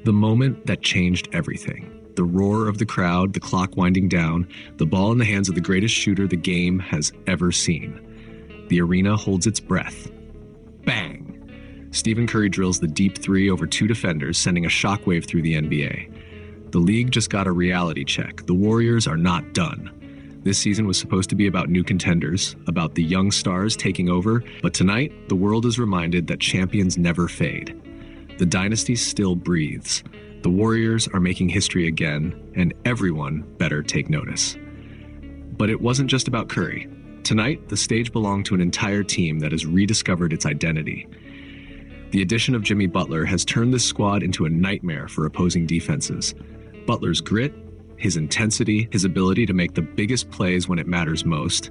The moment that changed everything. The roar of the crowd, the clock winding down, the ball in the hands of the greatest shooter the game has ever seen. The arena holds its breath. Bang! Stephen Curry drills the deep three over two defenders, sending a shockwave through the NBA. The league just got a reality check. The Warriors are not done. This season was supposed to be about new contenders, about the young stars taking over, but tonight, the world is reminded that champions never fade. The dynasty still breathes. The Warriors are making history again, and everyone better take notice. But it wasn't just about Curry. Tonight, the stage belonged to an entire team that has rediscovered its identity. The addition of Jimmy Butler has turned this squad into a nightmare for opposing defenses. Butler's grit, his intensity, his ability to make the biggest plays when it matters most,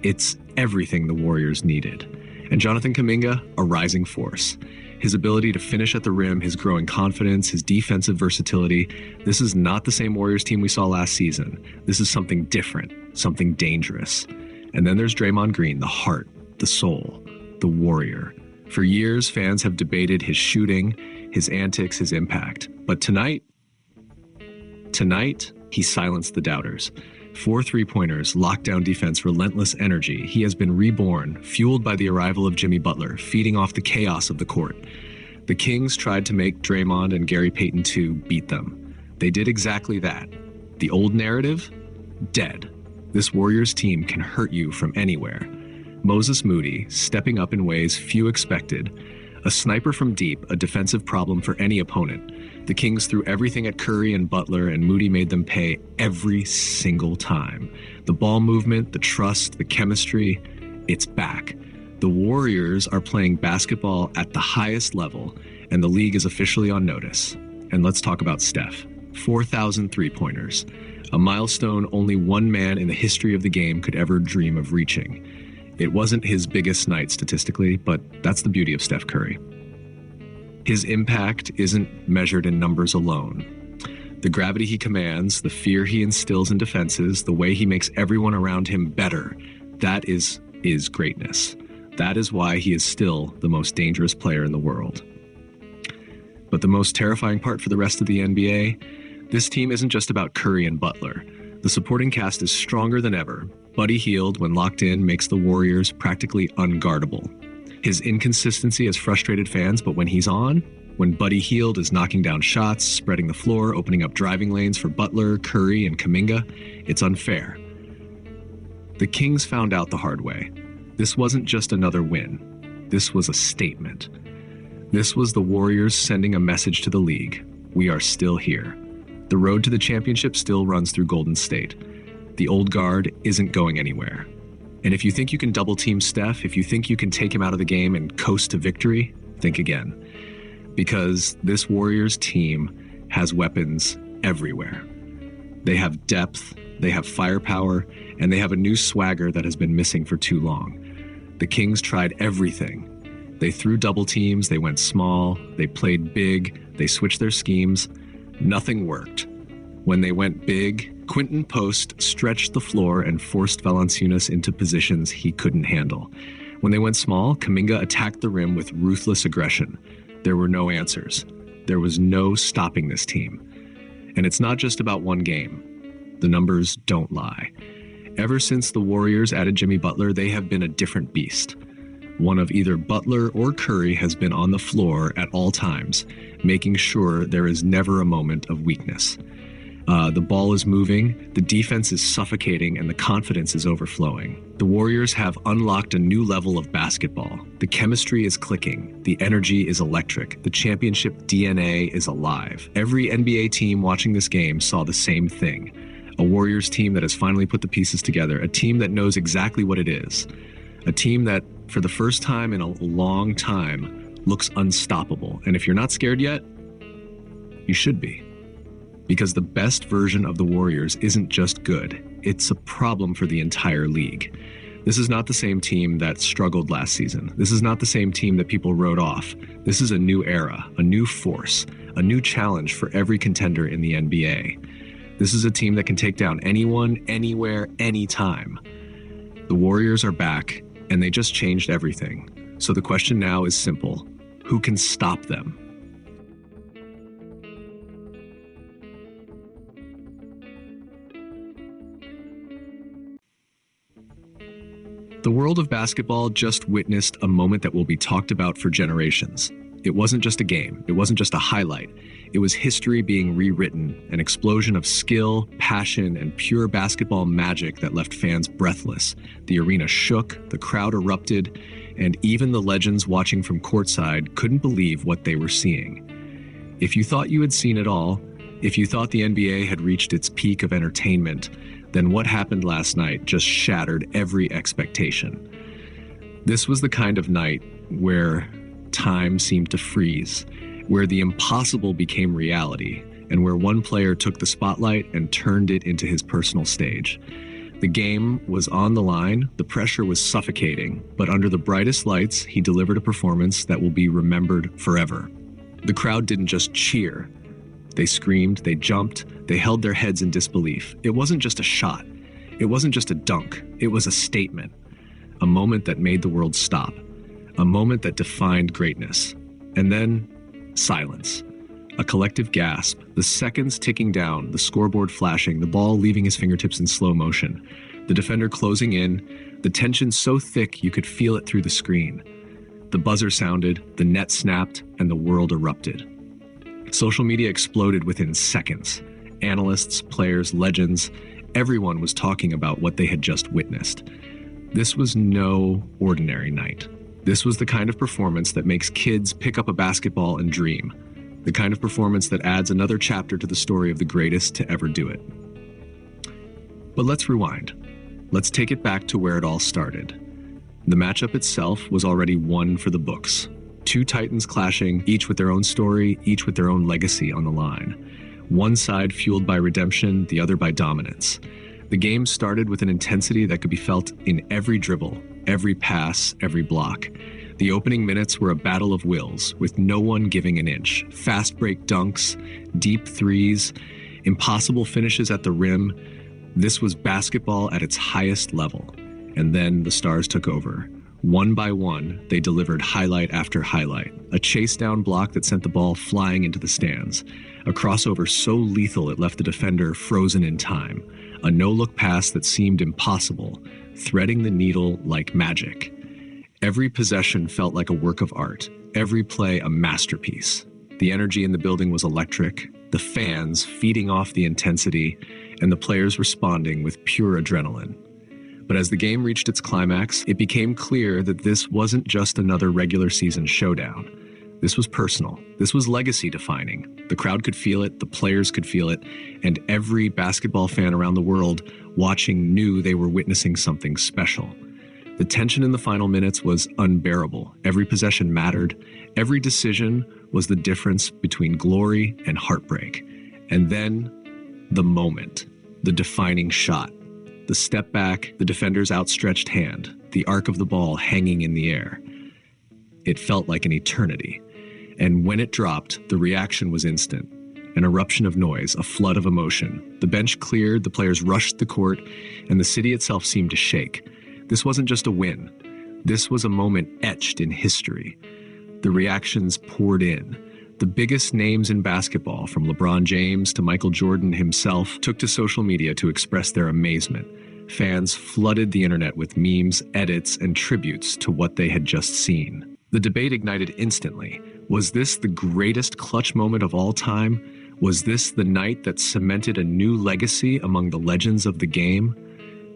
it's everything the Warriors needed. And Jonathan Kuminga, a rising force. His ability to finish at the rim, his growing confidence, his defensive versatility. This is not the same Warriors team we saw last season. This is something different, something dangerous. And then there's Draymond Green, the heart, the soul, the warrior. For years, fans have debated his shooting, his antics, his impact. But tonight, he silenced the doubters. 4 3-pointers, lockdown defense, relentless energy. He has been reborn, fueled by the arrival of Jimmy Butler, feeding off the chaos of the court. The Kings tried to make Draymond and Gary Payton II beat them. They did exactly that. The old narrative? Dead. This Warriors team can hurt you from anywhere. Moses Moody, stepping up in ways few expected. A sniper from deep, a defensive problem for any opponent. The Kings threw everything at Curry and Butler, and Moody made them pay every single time. The ball movement, the trust, the chemistry, it's back. The Warriors are playing basketball at the highest level, and the league is officially on notice. And let's talk about Steph. 4,000 three-pointers. A milestone only one man in the history of the game could ever dream of reaching. It wasn't his biggest night statistically, but that's the beauty of Steph Curry. His impact isn't measured in numbers alone. The gravity he commands, the fear he instills in defenses, the way he makes everyone around him better, that is greatness. That is why he is still the most dangerous player in the world. But the most terrifying part for the rest of the NBA, this team isn't just about Curry and Butler. The supporting cast is stronger than ever. Buddy Hield, when locked in, makes the Warriors practically unguardable. His inconsistency has frustrated fans, but when he's on, when Buddy Hield is knocking down shots, spreading the floor, opening up driving lanes for Butler, Curry, and Kuminga, it's unfair. The Kings found out the hard way. This wasn't just another win. This was a statement. This was the Warriors sending a message to the league. We are still here. The road to the championship still runs through Golden State. The old guard isn't going anywhere. And if you think you can double team Steph, if you think you can take him out of the game and coast to victory, think again. Because this Warriors team has weapons everywhere. They have depth, they have firepower, and they have a new swagger that has been missing for too long. The Kings tried everything. They threw double teams, they went small, they played big, they switched their schemes. Nothing worked. When they went big, Quentin Post stretched the floor and forced Valanciunas into positions he couldn't handle. When they went small, Kuminga attacked the rim with ruthless aggression. There were no answers. There was no stopping this team. And it's not just about one game. The numbers don't lie. Ever since the Warriors added Jimmy Butler, they have been a different beast. One of either Butler or Curry has been on the floor at all times, making sure there is never a moment of weakness. The ball is moving, the defense is suffocating, and the confidence is overflowing. The Warriors have unlocked a new level of basketball. The chemistry is clicking. The energy is electric. The championship DNA is alive. Every NBA team watching this game saw the same thing. A Warriors team that has finally put the pieces together. A team that knows exactly what it is. A team that, for the first time in a long time, looks unstoppable. And if you're not scared yet, you should be. Because the best version of the Warriors isn't just good, it's a problem for the entire league. This is not the same team that struggled last season. This is not the same team that people wrote off. This is a new era, a new force, a new challenge for every contender in the NBA. This is a team that can take down anyone, anywhere, anytime. The Warriors are back, and they just changed everything. So the question now is simple. Who can stop them? The world of basketball just witnessed a moment that will be talked about for generations. It wasn't just a game. It wasn't just a highlight. It was history being rewritten, an explosion of skill, passion, and pure basketball magic that left fans breathless. The arena shook, the crowd erupted, and even the legends watching from courtside couldn't believe what they were seeing. If you thought you had seen it all, if you thought the NBA had reached its peak of entertainment, then what happened last night just shattered every expectation. This was the kind of night where time seemed to freeze, where the impossible became reality, and where one player took the spotlight and turned it into his personal stage. The game was on the line, the pressure was suffocating, but under the brightest lights, he delivered a performance that will be remembered forever. The crowd didn't just cheer. They screamed, they jumped, they held their heads in disbelief. It wasn't just a shot. It wasn't just a dunk. It was a statement. A moment that made the world stop. A moment that defined greatness. And then, silence. A collective gasp, the seconds ticking down, the scoreboard flashing, the ball leaving his fingertips in slow motion. The defender closing in, the tension so thick you could feel it through the screen. The buzzer sounded, the net snapped, and the world erupted. Social media exploded within seconds. Analysts, players, legends, everyone was talking about what they had just witnessed. This was no ordinary night. This was the kind of performance that makes kids pick up a basketball and dream. The kind of performance that adds another chapter to the story of the greatest to ever do it. But let's rewind. Let's take it back to where it all started. The matchup itself was already one for the books. Two titans clashing, each with their own story, each with their own legacy on the line. One side fueled by redemption, the other by dominance. The game started with an intensity that could be felt in every dribble, every pass, every block. The opening minutes were a battle of wills, with no one giving an inch. Fast break dunks, deep threes, impossible finishes at the rim. This was basketball at its highest level. And then the stars took over. One by one, they delivered highlight after highlight. A chase down block that sent the ball flying into the stands. A crossover so lethal it left the defender frozen in time. A no-look pass that seemed impossible, threading the needle like magic. Every possession felt like a work of art. Every play a masterpiece. The energy in the building was electric, the fans feeding off the intensity, and the players responding with pure adrenaline. But as the game reached its climax, it became clear that this wasn't just another regular season showdown. This was personal. This was legacy defining. The crowd could feel it, the players could feel it, and every basketball fan around the world watching knew they were witnessing something special. The tension in the final minutes was unbearable. Every possession mattered. Every decision was the difference between glory and heartbreak. And then, the moment, the defining shot. The step back, the defender's outstretched hand, the arc of the ball hanging in the air. It felt like an eternity. And when it dropped, the reaction was instant. An eruption of noise, a flood of emotion. The bench cleared, the players rushed the court, and the city itself seemed to shake. This wasn't just a win. This was a moment etched in history. The reactions poured in. The biggest names in basketball, from LeBron James to Michael Jordan himself, took to social media to express their amazement. Fans flooded the internet with memes, edits, and tributes to what they had just seen. The debate ignited instantly. Was this the greatest clutch moment of all time? Was this the night that cemented a new legacy among the legends of the game?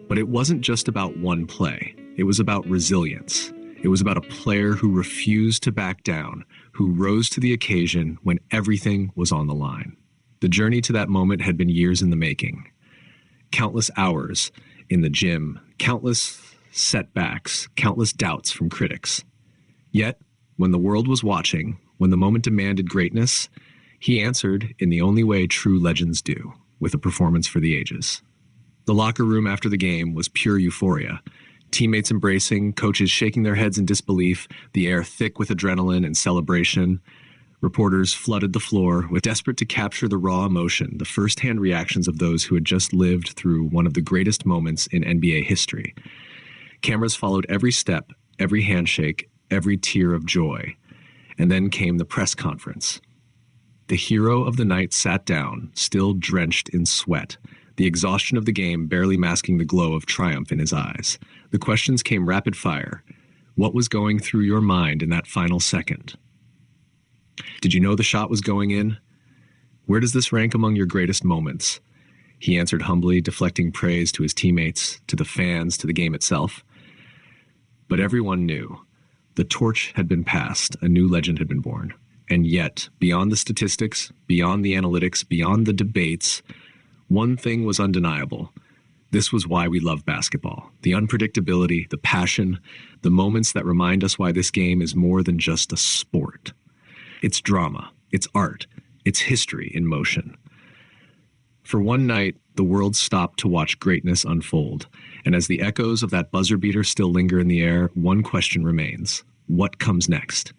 But it wasn't just about one play. It was about resilience. It was about a player who refused to back down, who rose to the occasion when everything was on the line. The journey to that moment had been years in the making. Countless hours in the gym, countless setbacks, countless doubts from critics. Yet, when the world was watching, when the moment demanded greatness, he answered in the only way true legends do, with a performance for the ages. The locker room after the game was pure euphoria. Teammates embracing, coaches shaking their heads in disbelief, the air thick with adrenaline and celebration. Reporters flooded the floor, desperate to capture the raw emotion, the first-hand reactions of those who had just lived through one of the greatest moments in NBA history. Cameras followed every step, every handshake, every tear of joy. And then came the press conference. The hero of the night sat down, still drenched in sweat. the exhaustion of the game barely masking the glow of triumph in his eyes. The questions came rapid fire. What was going through your mind in that final second? Did you know the shot was going in? Where does this rank among your greatest moments? He answered humbly, deflecting praise to his teammates, to the fans, to the game itself. But everyone knew. The torch had been passed, a new legend had been born. And yet, beyond the statistics, beyond the analytics, beyond the debates, one thing was undeniable. This was why we love basketball. The unpredictability, the passion, the moments that remind us why this game is more than just a sport. It's drama, it's art, it's history in motion. For one night, the world stopped to watch greatness unfold. And as the echoes of that buzzer beater still linger in the air, one question remains. What comes next?